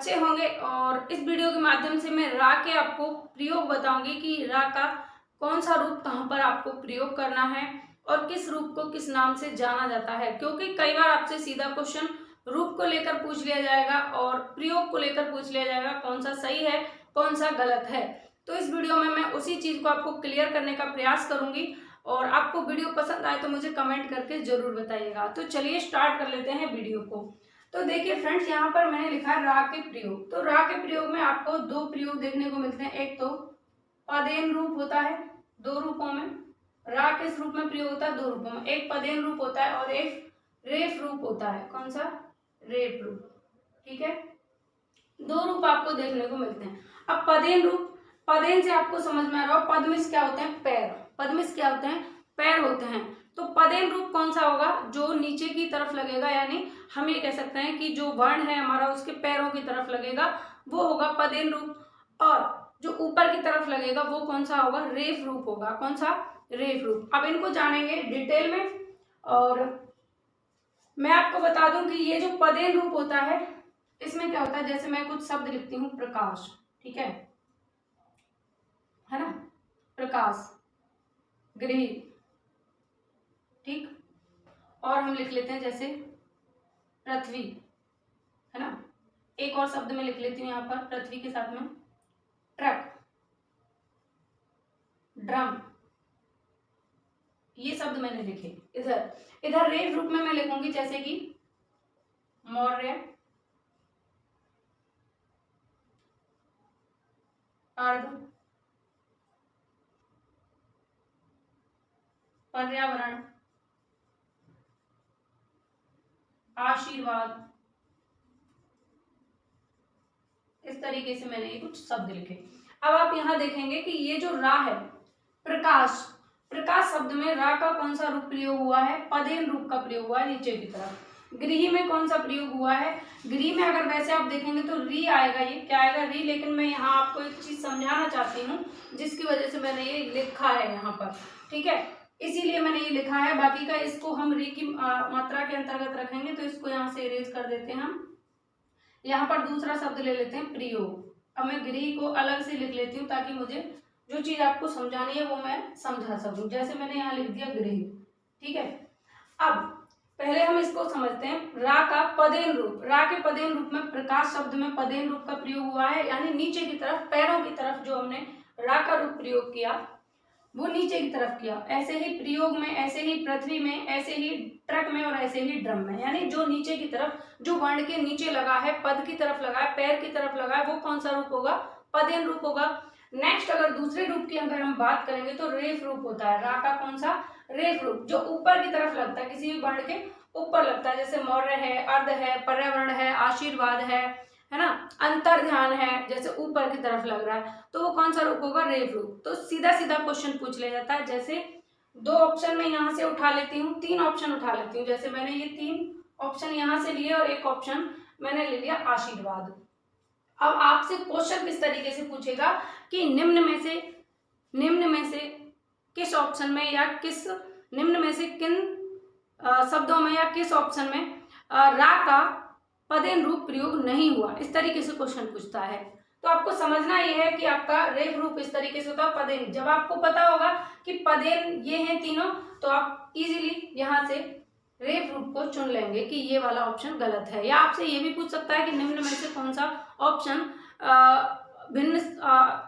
अच्छे होंगे। और इस वीडियो के माध्यम से मैं रा के आपको प्रयोग बताऊंगी कि रा का कौन सा रूप कहाँ पर आपको प्रयोग करना है और किस रूप को किस नाम से जाना जाता है, क्योंकि कई बार आपसे सीधा क्वेश्चन रूप को लेकर पूछ लिया जाएगा और प्रयोग को लेकर पूछ लिया जाएगा, कौन सा सही है कौन सा गलत है। तो इस वीडियो में मैं उसी चीज को आपको क्लियर करने का प्रयास करूंगी और आपको वीडियो पसंद आए तो मुझे कमेंट करके जरूर बताइएगा। तो चलिए स्टार्ट कर लेते हैं वीडियो को। तो देखिए फ्रेंड्स, यहाँ पर मैंने लिखा है रा के प्रयोग। तो रा के प्रयोग में आपको दो प्रयोग देखने को मिलते हैं। एक तो पदेन रूप होता है, दो रूपों में। रा किस रूप में प्रयोग होता है? दो रूपों में। एक पदेन रूप होता है और एक रेफ रूप होता है। कौन सा? रेफ रूप। ठीक है, दो रूप आपको देखने को मिलते हैं। अब पदेन रूप, पदेन से आपको समझ में आ रहा हो, पद्मिश क्या होते हैं? पैर। पद्मिश क्या होते हैं? पैर होते हैं। तो पदेन रूप कौन सा होगा? जो नीचे की तरफ लगेगा, यानी हम ये कह सकते हैं कि जो वर्ण है हमारा उसके पैरों की तरफ लगेगा, वो होगा पदेन रूप। और जो ऊपर की तरफ लगेगा वो कौन सा होगा? रेफ रूप होगा। कौन सा? रेफ रूप। अब इनको जानेंगे डिटेल में। और मैं आपको बता दूं कि ये जो पदेन रूप होता है इसमें क्या होता है, जैसे मैं कुछ शब्द लिखती हूँ, प्रकाश, ठीक है ना, प्रकाश, गृह, ठीक। और हम लिख लेते हैं जैसे पृथ्वी, है ना। एक और शब्द मैं लिख लेती हूँ यहाँ पर पृथ्वी के साथ में, ट्रक, ड्रम। ये शब्द मैंने लिखे। इधर इधर रेफ रूप में मैं लिखूंगी जैसे कि मौर्य, अर्ध, पर्यावरण, आशीर्वाद। इस तरीके से मैंने ये कुछ शब्द लिखे। अब आप यहाँ देखेंगे कि ये जो रा है, प्रकाश, प्रकाश शब्द में रा का कौन सा रूप प्रयोग हुआ है? पदेन रूप का प्रयोग हुआ है नीचे की तरफ। गृह में कौन सा प्रयोग हुआ है? गृह में अगर वैसे आप देखेंगे तो री आएगा, ये क्या आएगा? री। लेकिन मैं यहाँ आपको एक चीज समझाना चाहती हूँ जिसकी वजह से मैंने ये लिखा है यहाँ पर, ठीक है, इसीलिए मैंने ये लिखा है। बाकी का इसको हम री की मात्रा के अंतर्गत रखेंगे, तो इसको यहाँ से इरेज कर देते हैं हम। यहाँ पर दूसरा शब्द ले लेते हैं प्रयोग। अब मैं गृह को अलग से लिख लेती हूँ ताकि मुझे जो चीज आपको समझानी है वो मैं समझा सकूं। जैसे मैंने यहाँ लिख दिया गृह, ठीक है। अब पहले हम इसको समझते हैं, रा का पदेन रूप। रा के पदेन रूप में प्रकाश शब्द में पदेन रूप का प्रयोग हुआ है, यानी नीचे की तरफ, पैरों की तरफ जो हमने रा का रूप प्रयोग किया वो नीचे की तरफ किया। ऐसे ही प्रयोग में, ऐसे ही पृथ्वी में, ऐसे ही ट्रक में और ऐसे ही ड्रम में, यानी जो नीचे की तरफ, जो वर्ण के नीचे लगा है, पद की तरफ लगा है, पैर की तरफ लगा है, वो कौन सा रूप होगा? पदेन रूप होगा। नेक्स्ट अगर दूसरे रूप की अगर हम बात करेंगे तो रेफ रूप होता है। रा का कौन सा? रेफ रूप, जो ऊपर की तरफ लगता है, किसी भी वर्ण के ऊपर लगता है, जैसे मौर्य है, अर्ध है, पर्यावरण है, आशीर्वाद है ना, अंतर ध्यान है, जैसे ऊपर की तरफ लग रहा है, तो वो कौन सा रूप होगा? रेफ रूप। तो सीधा सीधा क्वेश्चन पूछ लिया जाता है। जैसे दो ऑप्शन में यहाँ से उठा लेती हूँ, तीन ऑप्शन उठा लेती हूँ। जैसे मैंने ये तीन ऑप्शन यहाँ से लिए और एक ऑप्शन मैंने ले लिया आशीर्वाद। अब आपसे क्वेश्चन किस तरीके से पूछेगा कि निम्न में से किस ऑप्शन में या किस निम्न में से किन शब्दों में या किस ऑप्शन में रा का पदेन रूप प्रयोग नहीं हुआ, इस तरीके से क्वेश्चन पूछता है। तो आपको समझना यह है कि आपका रेफ रूप इस तरीके से होता है। पदेन, जब आपको पता होगा कि पदेन ये हैं तीनों, तो आप इजीली यहाँ से रेफ रूप को चुन लेंगे कि ये वाला ऑप्शन गलत है। या आपसे ये भी पूछ सकता है कि निम्न में से कौन सा ऑप्शन भिन्न,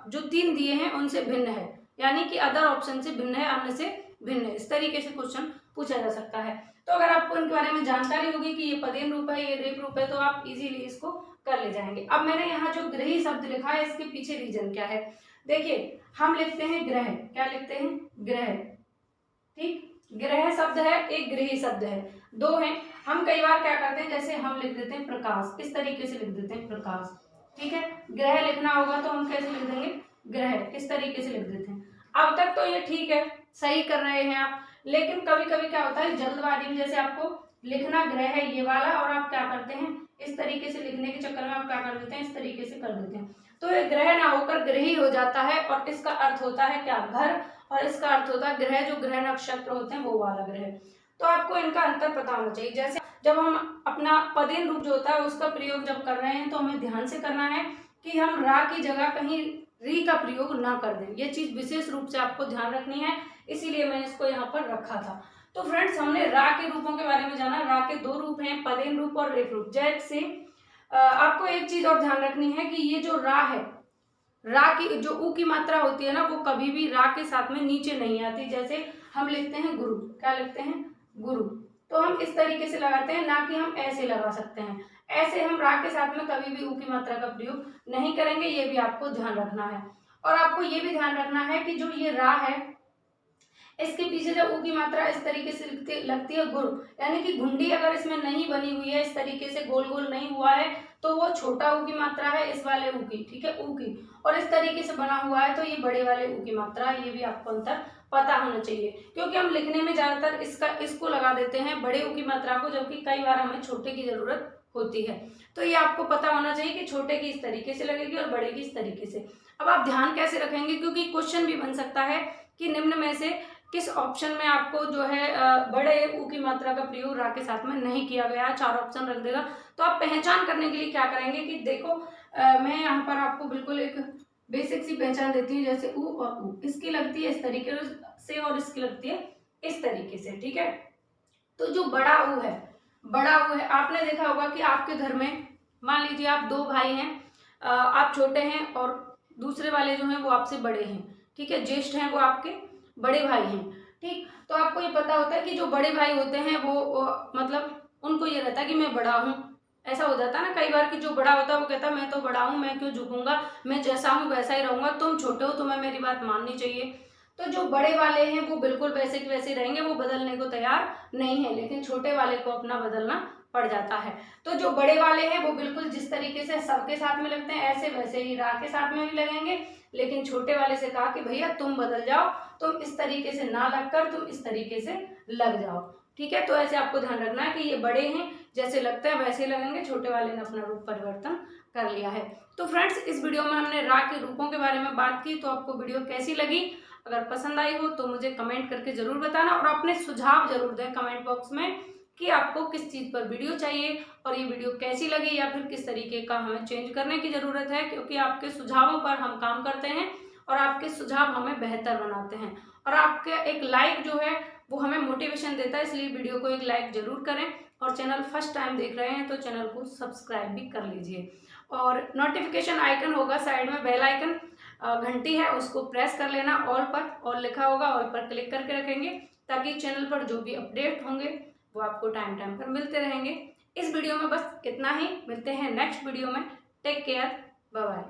जो तीन दिए हैं उनसे भिन्न है, यानी कि अदर ऑप्शन से भिन्न है, अन्य से भिन्न है। इस तरीके से क्वेश्चन पूछा जा सकता है। तो अगर आपको इनके बारे में जानकारी होगी कि ये पदेन रूप है, ये रेफ रूप है, तो आप इजीली इसको कर ले जाएंगे। अब मैंने यहाँ जो गृह शब्द लिखा है इसके पीछे रीजन क्या है? देखिए, हम लिखते हैं ग्रह, क्या लिखते हैं? ग्रह, ठीक। ग्रह शब्द है, एक गृह शब्द है, दो हैं। हम कई बार क्या करते हैं, जैसे हम लिख देते हैं प्रकाश, इस तरीके से लिख देते हैं प्रकाश, ठीक है। ग्रह लिखना होगा तो हम कैसे लिख देंगे? ग्रह, इस तरीके से लिख देते हैं। अब तक तो ये ठीक है, सही कर रहे हैं आप। लेकिन कभी कभी क्या होता है, जल्दबाजी में जैसे आपको लिखना ग्रह है ये वाला, और आप क्या करते हैं, इस तरीके से लिखने के चक्कर में आप क्या कर देते हैं, इस तरीके से कर देते हैं, तो ये ग्रह ना होकर गृही हो जाता है। और इसका अर्थ होता है क्या? घर। और इसका अर्थ होता है ग्रह, जो ग्रह नक्षत्र होते हैं वो वाला ग्रह। तो आपको इनका अंतर पता होना चाहिए। जैसे जब हम अपना पदेन रूप जो होता है उसका प्रयोग जब कर रहे हैं तो हमें ध्यान से करना है कि हम रा की जगह कहीं री का प्रयोग ना कर दें। ये चीज विशेष रूप से आपको ध्यान रखनी है, इसीलिए मैंने इसको यहाँ पर रखा था। तो फ्रेंड्स, हमने रा के रूपों के बारे में जाना। रा के दो रूप हैं, पदेन रूप और रेफ रूप। जैसे आपको एक चीज और ध्यान रखनी है कि ये जो रा है, रा की जो ऊ की मात्रा होती है ना, वो कभी भी रा के साथ में नीचे नहीं आती। जैसे हम लिखते हैं गुरु, क्या लिखते हैं? गुरु। तो हम इस तरीके से लगाते हैं, ना कि हम ऐसे लगा सकते हैं। ऐसे हम रा के साथ में कभी भी ऊ की मात्रा का प्रयोग नहीं करेंगे, ये भी आपको ध्यान रखना है। और आपको ये भी ध्यान रखना है कि जो ये रा है, इसके पीछे जब ऊ की मात्रा इस तरीके से लगती है गुरु, यानी कि घुंडी अगर इसमें नहीं बनी हुई है, इस तरीके से गोल गोल नहीं हुआ है, तो वो छोटा ऊ की मात्रा है इस वाले ऊ की, ठीक है, ऊ की। और इस तरीके से बना हुआ है तो ये बड़े वाले ऊ की मात्रा है। ये भी आपको अंतर पता होना चाहिए, क्योंकि हम लिखने में ज्यादातर इसको लगा देते हैं बड़े ऊ की मात्रा को, जबकि कई बार हमें छोटे की जरूरत होती है। तो ये आपको पता होना चाहिए कि छोटे की इस तरीके से लगेगी और बड़े की इस तरीके से। अब आप ध्यान कैसे रखेंगे, क्योंकि क्वेश्चन भी बन सकता है कि निम्न में से किस ऑप्शन में आपको जो है बड़े ऊ की मात्रा का प्रयोग रा के साथ में नहीं किया गया। 4 ऑप्शन रख देगा। तो आप पहचान करने के लिए क्या करेंगे कि देखो, मैं यहाँ पर आपको बिल्कुल एक बेसिक सी पहचान देती हूँ। जैसे ऊ और ऊ, इसकी लगती है इस तरीके से और इसकी लगती है इस तरीके से, ठीक है। तो जो बड़ा ऊ है, आपने देखा होगा कि आपके घर में मान लीजिए आप 2 भाई हैं, आप छोटे हैं और दूसरे वाले जो हैं वो आपसे बड़े हैं, ठीक है, ज्येष्ठ हैं, वो आपके बड़े भाई हैं, ठीक। तो आपको ये पता होता है कि जो बड़े भाई होते हैं वो मतलब उनको ये रहता है कि मैं बड़ा हूँ। ऐसा हो जाता है ना कई बार कि जो बड़ा होता है वो कहता है मैं तो बड़ा हूँ, मैं क्यों झुकूंगा, मैं जैसा हूँ वैसा ही रहूंगा, तुम छोटे हो, तुम्हें मेरी बात माननी चाहिए। तो जो बड़े वाले हैं वो बिल्कुल वैसे के वैसे रहेंगे, वो बदलने को तैयार नहीं है, लेकिन छोटे वाले को अपना बदलना पड़ जाता है। तो जो बड़े वाले हैं वो बिल्कुल जिस तरीके से सबके साथ में लगते हैं ऐसे वैसे ही रा के साथ में भी लगेंगे, लेकिन छोटे वाले से कहा कि भैया तुम बदल जाओ, तुम इस तरीके से ना लगकर तुम इस तरीके से लग जाओ, ठीक है। तो ऐसे आपको ध्यान रखना है कि ये बड़े हैं, जैसे लगते हैं वैसे लगेंगे, छोटे वाले ने अपना रूप परिवर्तन कर लिया है। तो फ्रेंड्स, इस वीडियो में हमने रा के रूपों के बारे में बात की। तो आपको वीडियो कैसी लगी? अगर पसंद आई हो तो मुझे कमेंट करके जरूर बताना, और अपने सुझाव जरूर दें कमेंट बॉक्स में कि आपको किस चीज़ पर वीडियो चाहिए और ये वीडियो कैसी लगी, या फिर किस तरीके का हमें चेंज करने की ज़रूरत है, क्योंकि आपके सुझावों पर हम काम करते हैं और आपके सुझाव हमें बेहतर बनाते हैं। और आपके एक लाइक जो है वो हमें मोटिवेशन देता है, इसलिए वीडियो को एक लाइक जरूर करें। और चैनल फर्स्ट टाइम देख रहे हैं तो चैनल को सब्सक्राइब भी कर लीजिए। और नोटिफिकेशन आइकन होगा साइड में, बेल आइकन घंटी है, उसको प्रेस कर लेना। ऑल पर ऑल लिखा होगा, ऑल पर क्लिक करके रखेंगे, ताकि चैनल पर जो भी अपडेट होंगे वो आपको टाइम टाइम पर मिलते रहेंगे। इस वीडियो में बस इतना ही, मिलते हैं नेक्स्ट वीडियो में। Take care, bye bye.